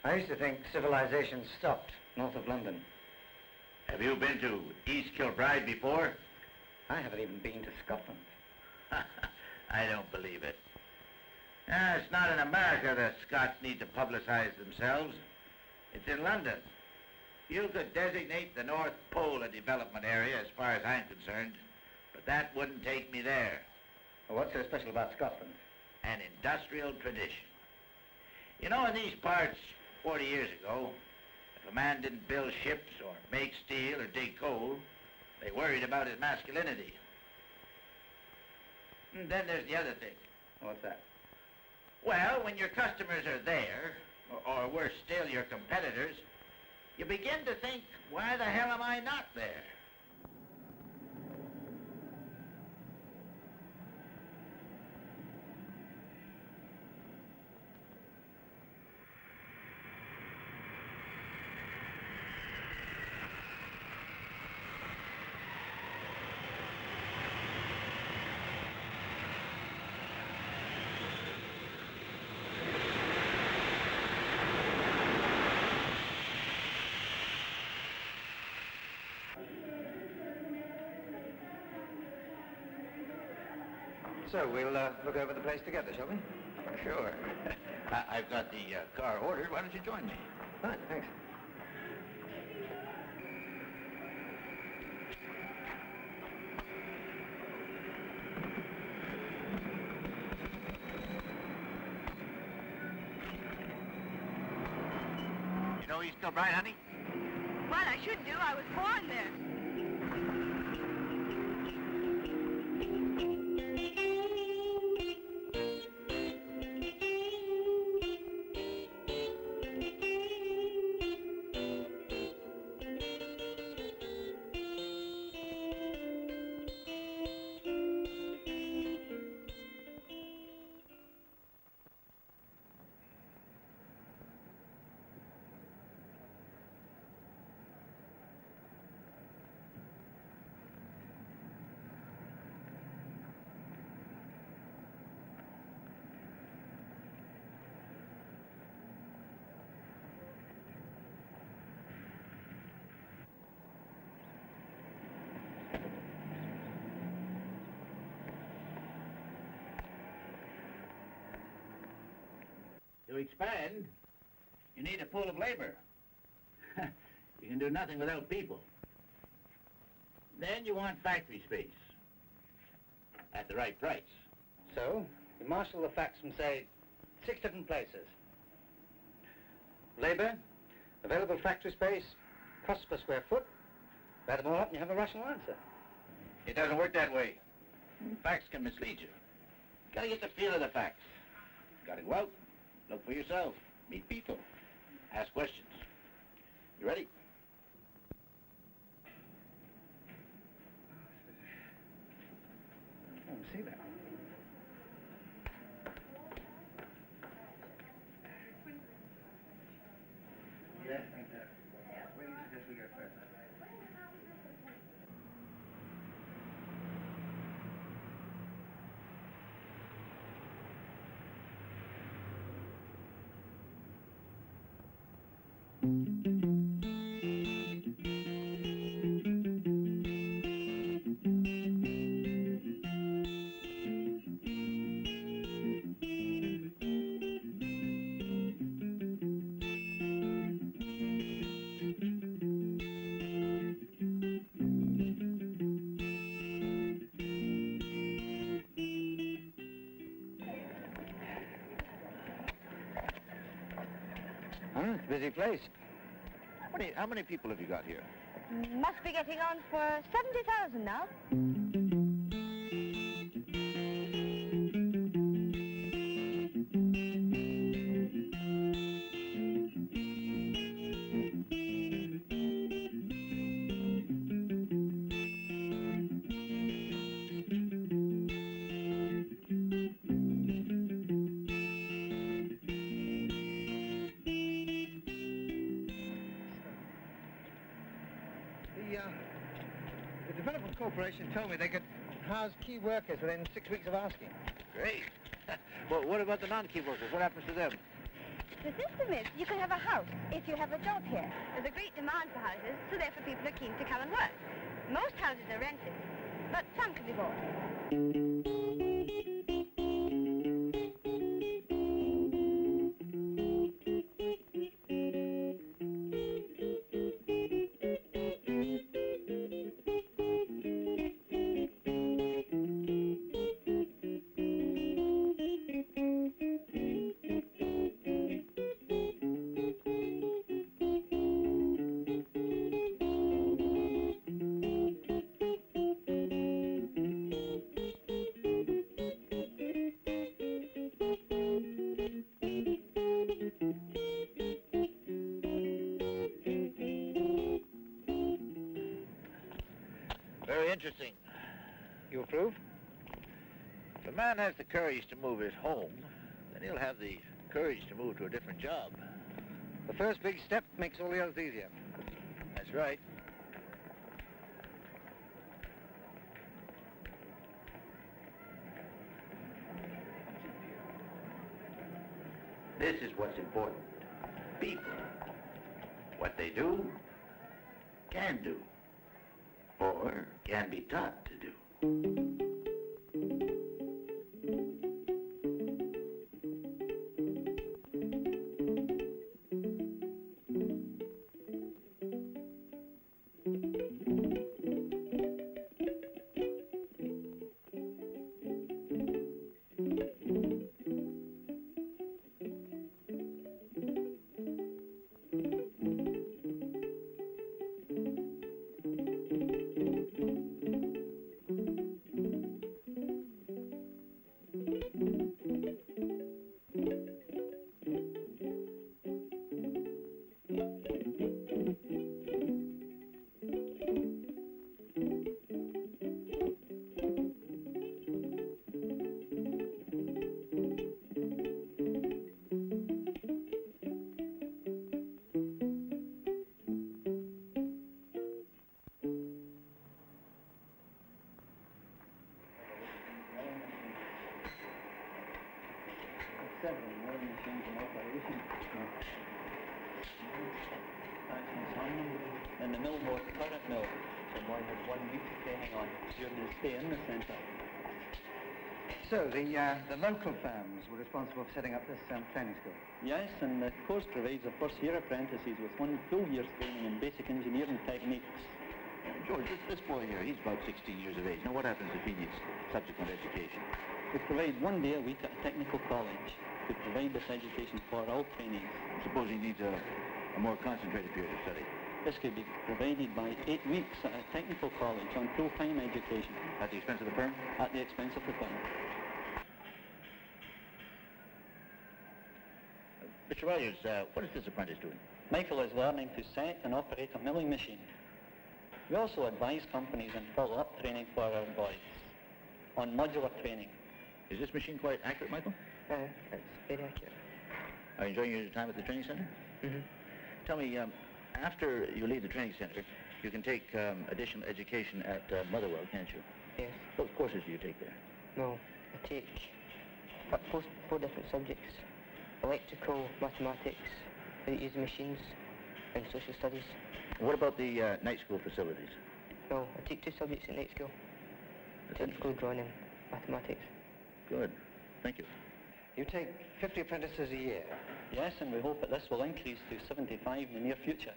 I used to think civilization stopped north of London. Have you been to East Kilbride before? I haven't even been to Scotland. I don't believe it. It's not in America that Scots need to publicize themselves. It's in London. You could designate the North Pole a development area as far as I'm concerned, but that wouldn't take me there. Well, what's so special about Scotland? An industrial tradition. You know, in these parts, 40 years ago, if a man didn't build ships or make steel or dig coal, they worried about his masculinity. And then there's the other thing. What's that? Well, when your customers are there, or worse still, your competitors, you begin to think, why the hell am I not there? So, we'll look over the place together, shall we? Sure. I've got the car ordered. Why don't you join me? Fine, thanks. You know East Kilbride, honey? Well, I should do. I was born there. To expand, you need a pool of labor. You can do nothing without people. Then you want factory space at the right price. So, we marshal the facts from, say, 6 different places. Labor, available factory space, cost per square foot. Add them all up and you have a rational answer. It doesn't work that way. Facts can mislead you. Gotta get the feel of the facts. Gotta go out, look for yourself, meet people, ask questions. You ready? Oh, see that. Yes, I think so. Where do you suggest we go first? It's a busy place. How many people have you got here? Must be getting on for 70,000 now. The Development Corporation told me they could house key workers within 6 weeks of asking. Great. Well, what about the non-key workers? What happens to them? The system is you can have a house if you have a job here. There's a great demand for houses, so therefore people are keen to come and work. Most houses are rented, but some can be bought. Very interesting. You approve? If a man has the courage to move his home, then he'll have the courage to move to a different job. The first big step makes all the others easier. That's right. This is what's important. People. What they do, can do, or can be taught to do. Several milling machines in operation. And the mill was the current mill, so boy had 1 week training on during his stay in the centre. So, the local firms were responsible for setting up this training school? Yes, and the course provides the first-year apprentices with 1 full year's training in basic engineering techniques. George, this boy here, he's about 16 years of age. Now, what happens if he needs subsequent education? We provide 1 day a week at a technical college to provide this education for all trainees. Suppose he needs a more concentrated period of study. This could be provided by 8 weeks at a technical college on full-time education. At the expense of the firm? At the expense of the firm. Mr. Rogers, what is this apprentice doing? Michael is learning to set and operate a milling machine. We also advise companies and follow-up training for our boys on modular training. Is this machine quite accurate, Michael? It's very accurate. Are you enjoying your time at the training center? Mm-hmm. Tell me, after you leave the training center, you can take additional education at Motherwell, can't you? Yes. What courses do you take there? No, I take four different subjects. Electrical, mathematics, how to use machines, and social studies. What about the night school facilities? No, I take 2 subjects at night school. Technical drawing and mathematics. Good. Thank you. You take 50 apprentices a year? Yes, and we hope that this will increase to 75 in the near future.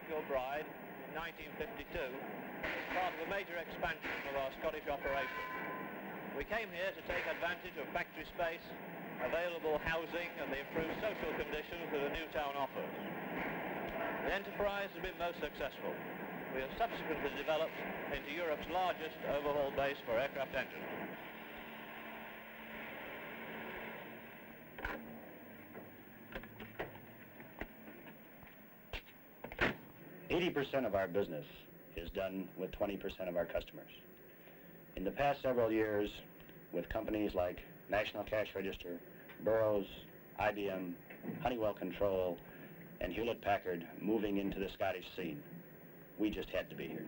Kilbride in 1952 as part of a major expansion of our Scottish operation. We came here to take advantage of factory space, available housing and the improved social conditions that the new town offers. The enterprise has been most successful. We have subsequently developed into Europe's largest overhaul base for aircraft engines. 80% of our business is done with 20% of our customers. In the past several years, with companies like National Cash Register, Burroughs, IBM, Honeywell Control, and Hewlett-Packard moving into the Scottish scene, we just had to be here.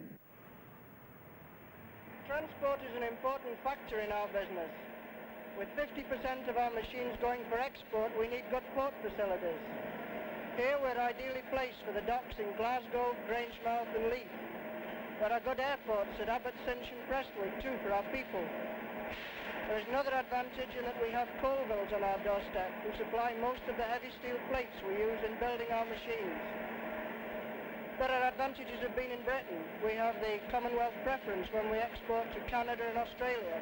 Transport is an important factor in our business. With 50% of our machines going for export, we need good port facilities. Here we're ideally placed for the docks in Glasgow, Grangemouth and Leith. There are good airports at Abbotssinch and Prestwick too for our people. There is another advantage in that we have coal mills on our doorstep who supply most of the heavy steel plates we use in building our machines. There are advantages of being in Britain. We have the Commonwealth preference when we export to Canada and Australia.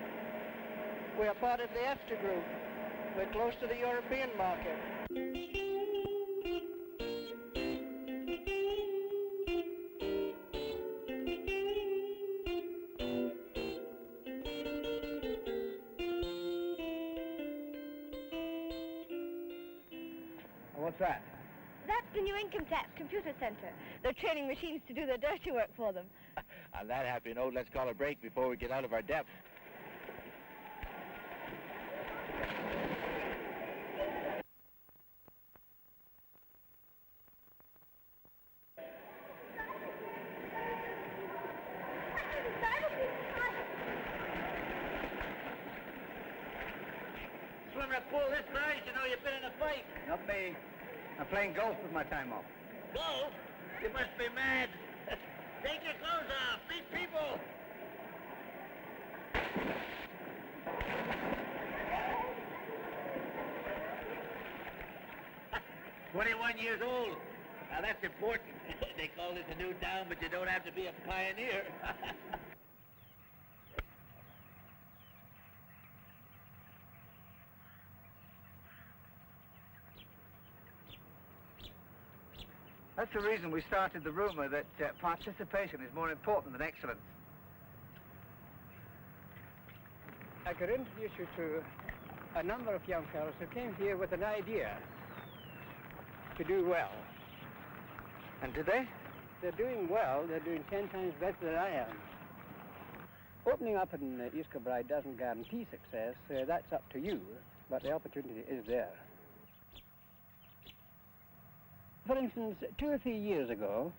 We are part of the EFTA group. We're close to the European market. What's that? That's the new income tax computer center. They're training machines to do the dirty work for them. On that happy note, let's call a break before we get out of our depth. Swimmer, pull this side, you know you've been in a fight. Not me. I'm playing golf with my time off. Golf? You must be mad. Take your clothes off. Beat people. "21 years old. Now that's important. They call this a new town, but you don't have to be a pioneer." That's the reason we started the rumour that participation is more important than excellence. I could introduce you to a number of young fellows who came here with an idea to do well. And did they? They're doing well. They're doing 10 times better than I am. Opening up in East Kilbride doesn't guarantee success. That's up to you, but the opportunity is there. For instance, 2 or 3 years ago,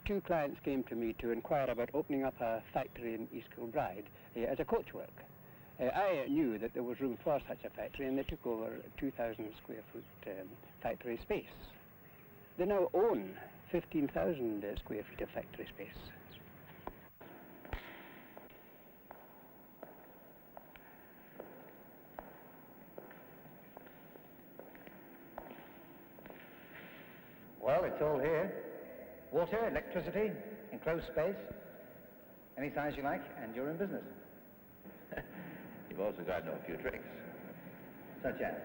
2 clients came to me to inquire about opening up a factory in East Kilbride as a coachwork. I knew that there was room for such a factory, and they took over 2,000 square foot factory space. They now own 15,000 square feet of factory space. Well, it's all here. Water, electricity, enclosed space. Any size you like, and you're in business. You've also got to know a few tricks. Such as?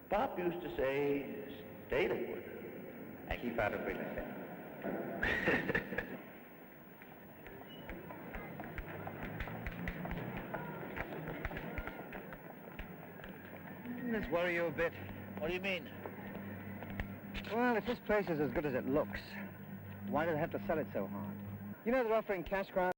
Pop used to say, stay liquid. And keep out of real estate. Doesn't this worry you a bit? What do you mean? Well, if this place is as good as it looks, why do they have to sell it so hard? You know they're offering cash grants